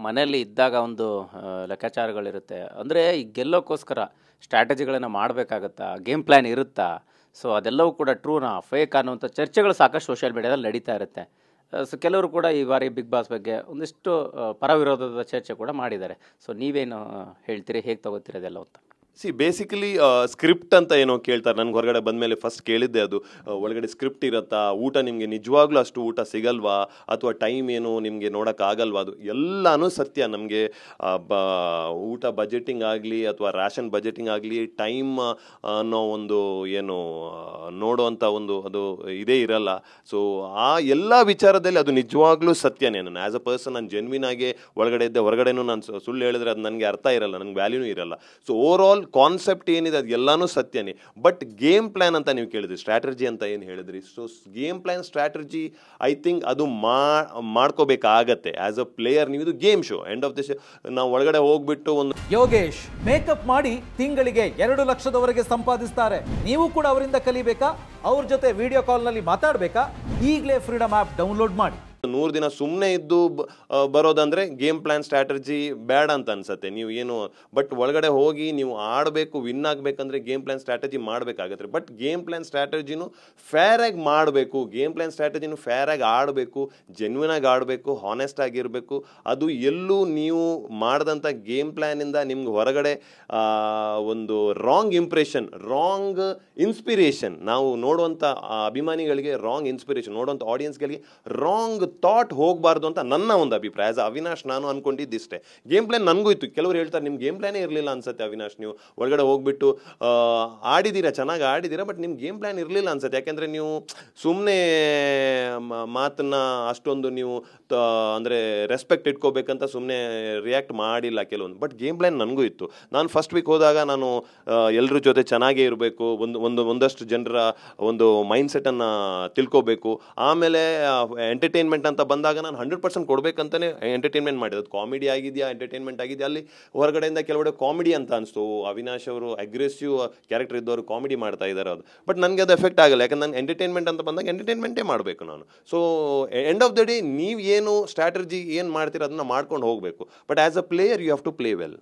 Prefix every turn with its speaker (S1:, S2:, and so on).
S1: ಮನೆಯಲ್ಲಿ ಇದ್ದಾಗ ಒಂದು ಲೆಕ್ಕಾಚಾರಗಳಿರುತ್ತೆ. ಅಂದರೆ ಈ ಗೆಲ್ಲೋಕ್ಕೋಸ್ಕರ ಸ್ಟ್ರಾಟಜಿಗಳನ್ನು ಮಾಡಬೇಕಾಗತ್ತಾ, ಗೇಮ್ ಪ್ಲ್ಯಾನ್ ಇರುತ್ತಾ, ಸೊ ಅದೆಲ್ಲವೂ ಕೂಡ ಟ್ರೂನಾ ಫೇಕ್ ಅನ್ನುವಂಥ ಚರ್ಚೆಗಳು ಸಾಕಷ್ಟು ಸೋಷಿಯಲ್ ಮೀಡಿಯಾದಲ್ಲಿ ನಡೀತಾ ಇರುತ್ತೆ. ಸೊ ಕೆಲವರು ಕೂಡ ಈ ಬಾರಿ ಬಿಗ್ ಬಾಸ್ ಬಗ್ಗೆ ಒಂದಿಷ್ಟು ಪರವಿರೋಧದ ಚರ್ಚೆ ಕೂಡ ಮಾಡಿದ್ದಾರೆ. ಸೊ ನೀವೇನು ಹೇಳ್ತೀರಿ, ಹೇಗೆ ತಗೋತೀರಿ ಅದೆಲ್ಲ ಅಂತ?
S2: ಬೇಸಿಕಲಿ ಸ್ಕ್ರಿಪ್ಟ್ ಅಂತ ಏನೋ ಕೇಳ್ತಾರೆ. ನನಗೆ ಹೊರಗಡೆ ಬಂದಮೇಲೆ ಫಸ್ಟ್ ಕೇಳಿದ್ದೆ ಅದು, ಒಳಗಡೆ ಸ್ಕ್ರಿಪ್ಟ್ ಇರುತ್ತಾ, ಊಟ ನಿಮಗೆ ನಿಜವಾಗ್ಲೂ ಅಷ್ಟು ಊಟ ಸಿಗಲ್ವಾ, ಅಥವಾ ಟೈಮ್ ಏನು ನಿಮಗೆ ನೋಡೋಕ್ಕಾಗಲ್ವಾ, ಅದು ಎಲ್ಲನೂ ಸತ್ಯ. ನಮಗೆ ಊಟ ಬಜೆಟಿಂಗ್ ಆಗಲಿ ಅಥವಾ ರ್ಯಾಷನ್ ಬಜೆಟಿಂಗ್ ಆಗಲಿ ಟೈಮ್ ಅನ್ನೋ ಒಂದು ಏನು ನೋಡುವಂಥ ಒಂದು ಅದು ಇದೇ ಇರಲ್ಲ. ಸೊ ಆ ಎಲ್ಲ ವಿಚಾರದಲ್ಲಿ ಅದು ನಿಜವಾಗ್ಲೂ ಸತ್ಯನೇ. ನಾನು ಆ್ಯಸ್ ಅ ಪರ್ಸನ್ ನಾನು ಜೆನ್ವಿನ್ ಆಗಿ ಒಳಗಡೆ ಇದ್ದೆ, ಹೊರಗಡೆನೂ ನಾನು ಸುಳ್ಳು ಹೇಳಿದ್ರೆ ಅದು ನನಗೆ ಅರ್ಥ ಇರಲ್ಲ, ನನಗೆ ವ್ಯಾಲ್ಯೂನೂ ಇರಲ್ಲ. ಸೊ ಓವರ್ ಆಲ್ ಕಾನ್ಸೆಪ್ಟ್ ಏನಿದೆ ಅದು ಎಲ್ಲನೂ ಸತ್ಯನೇ. ಬಟ್ ಗೇಮ್ ಪ್ಲ್ಯಾನ್ ಅಂತ ನೀವು ಕೇಳಿದ್ರಿ, ಸ್ಟ್ರಾಟಜಿ ಅಂತ ಏನು ಹೇಳಿದ್ರಿ. So game plan strategy I think ಅದು ಮಾಡ್ಕೋಬೇಕಾಗತ್ತೆ ಆ್ಯಸ್ ಅ ಪ್ಲೇಯರ್. ನೀವು ಇದು game show, end of the show ನಾವು ಒಳಗಡೆ ಹೋಗ್ಬಿಟ್ಟು ಒಂದು
S3: ಯೋಗೇಶ್ ಮೇಕಪ್ ಮಾಡಿ ತಿಂಗಳಿಗೆ 2 ಲಕ್ಷದವರೆಗೆ ಸಂಪಾದಿಸ್ತಾರೆ. ನೀವು ಕೂಡ ಅವರಿಂದ ಕಲಿಬೇಕಾ, ಅವ್ರ ಜೊತೆ ವಿಡಿಯೋ ಕಾಲ್ನಲ್ಲಿ ಮಾತಾಡಬೇಕಾ? ಈಗಲೇ ಫ್ರೀಡಮ್ ಆ್ಯಪ್ ಡೌನ್ಲೋಡ್ ಮಾಡಿ.
S2: 100 ದಿನ ಸುಮ್ಮನೆ ಇದ್ದು ಬರೋದಂದರೆ ಗೇಮ್ ಪ್ಲ್ಯಾನ್ ಸ್ಟ್ರಾಟಜಿ ಬೇಡ ಅಂತ ಅನ್ಸುತ್ತೆ. ನೀವು ಏನು ಬಟ್ ಒಳಗಡೆ ಹೋಗಿ ನೀವು ಆಡಬೇಕು, ವಿನ್ ಆಗಬೇಕಂದ್ರೆ ಗೇಮ್ ಪ್ಲ್ಯಾನ್ ಸ್ಟ್ರಾಟಜಿ ಮಾಡಬೇಕಾಗತ್ತೆ. ಬಟ್ ಗೇಮ್ ಪ್ಲ್ಯಾನ್ ಸ್ಟ್ರಾಟಜಿನೂ ಫೇರಾಗಿ ಮಾಡಬೇಕು, ಗೇಮ್ ಪ್ಲ್ಯಾನ್ ಸ್ಟ್ರಾಟಜಿನೂ ಫೇರಾಗಿ ಆಡಬೇಕು, ಜೆನ್ಯೂನಾಗಿ ಆಡಬೇಕು, ಹಾನೆಸ್ಟ್ ಆಗಿರಬೇಕು. ಅದು ಎಲ್ಲೂ ನೀವು ಮಾಡಿದಂಥ ಗೇಮ್ ಪ್ಲ್ಯಾನಿಂದ ನಿಮ್ಗೆ ಹೊರಗಡೆ ಒಂದು ರಾಂಗ್ ಇಂಪ್ರೆಷನ್, ರಾಂಗ್ ಇನ್ಸ್ಪಿರೇಷನ್, ನಾವು ನೋಡುವಂಥ ಅಭಿಮಾನಿಗಳಿಗೆ ರಾಂಗ್ ಇನ್ಸ್ಪಿರೇಷನ್, ನೋಡುವಂಥ ಆಡಿಯನ್ಸ್ಗಳಿಗೆ ರಾಂಗ್ ಥಾಟ್ ಹೋಗಬಾರ್ದು ಅಂತ ನನ್ನ ಒಂದು ಅಭಿಪ್ರಾಯ. ಆಸ್ ಅವಿನಾಶ್ ನಾನು ಅನ್ಕೊಂಡಿದ್ದಿಷ್ಟೇ. ಗೇಮ್ ಪ್ಲ್ಯಾನ್ ನನಗೂ ಇತ್ತು. ಕೆಲವರು ಹೇಳ್ತಾರೆ ನಿಮ್ಮ ಗೇಮ್ ಪ್ಲ್ಯಾನೇ ಇರಲಿಲ್ಲ ಅನ್ಸುತ್ತೆ ಅವಿನಾಶ್, ನೀವು ಒಳಗಡೆ ಹೋಗ್ಬಿಟ್ಟು ಆಡಿದ್ದೀರಾ, ಚೆನ್ನಾಗಿ ಆಡಿದ್ದೀರಾ, ಬಟ್ ನಿಮ್ಮ ಗೇಮ್ ಪ್ಲ್ಯಾನ್ ಇರಲಿಲ್ಲ ಅನ್ಸುತ್ತೆ. ಯಾಕೆಂದರೆ ನೀವು ಸುಮ್ಮನೆ ಮಾತನ್ನ ಅಷ್ಟೊಂದು ನೀವು ಅಂದರೆ ರೆಸ್ಪೆಕ್ಟ್ ಇಟ್ಕೋಬೇಕಂತ ಸುಮ್ಮನೆ ರಿಯಾಕ್ಟ್ ಮಾಡಿಲ್ಲ ಕೆಲವೊಂದು. ಬಟ್ ಗೇಮ್ ಪ್ಲ್ಯಾನ್ ನನಗೂ ಇತ್ತು. ನಾನು ಫಸ್ಟ್ ವೀಕ್ ಹೋದಾಗ ನಾನು ಎಲ್ಲರ ಜೊತೆ ಚೆನ್ನಾಗೇ ಇರಬೇಕು, ಒಂದಷ್ಟು ಜನರ ಒಂದು ಮೈಂಡ್ಸೆಟ್ಟನ್ನು ತಿಳ್ಕೋಬೇಕು. ಆಮೇಲೆ ಎಂಟರ್ಟೈನ್ಮೆಂಟ್ ಅಂತ ಬಂದಾಗ ನಾನು 100% ಕೊಡಬೇಕಂತಲೇ ಎಂಟರ್ಟೈನ್ಮೆಂಟ್ ಮಾಡಿದೆ. ಅದು ಕಾಮಿಡಿ ಆಗಿದೆಯಾ, ಎಂಟರ್ಟೈನ್ಮೆಂಟ್ ಆಗಿದೆಯಾ, ಅಲ್ಲಿ ಹೊರಗಡೆಯಿಂದ ಕೆಲವೆಡೆ ಕಾಮಿಡಿ ಅಂತ ಅನಿಸ್ತು. ಅವಿನಾಶ್ ಅವರು ಅಗ್ರೆಸಿವ್ ಕ್ಯಾರೆಕ್ಟರ್ ಇದ್ದವರು ಕಾಮಿಡಿ ಮಾಡ್ತಾ ಇದ್ದಾರೆ, ಅದು ಬಟ್ ನನಗೆ ಅದು ಎಫೆಕ್ಟ್ ಆಗಲ್ಲ. ಯಾಕಂದ್ರೆ ನಾನು ಎಂಟರ್ಟೈನ್ಮೆಂಟ್ ಅಂತ ಬಂದಾಗ ಎಂಟರ್ಟೈನ್ಮೆಂಟೇ ಮಾಡಬೇಕು ನಾನು. So end of the day ನೀವು ಏನು ಸ್ಟ್ರಾಟಜಿ ಏನು ಮಾಡ್ತೀರ ಅದನ್ನು ಮಾಡ್ಕೊಂಡು ಹೋಗಬೇಕು. But as a player you have to play well.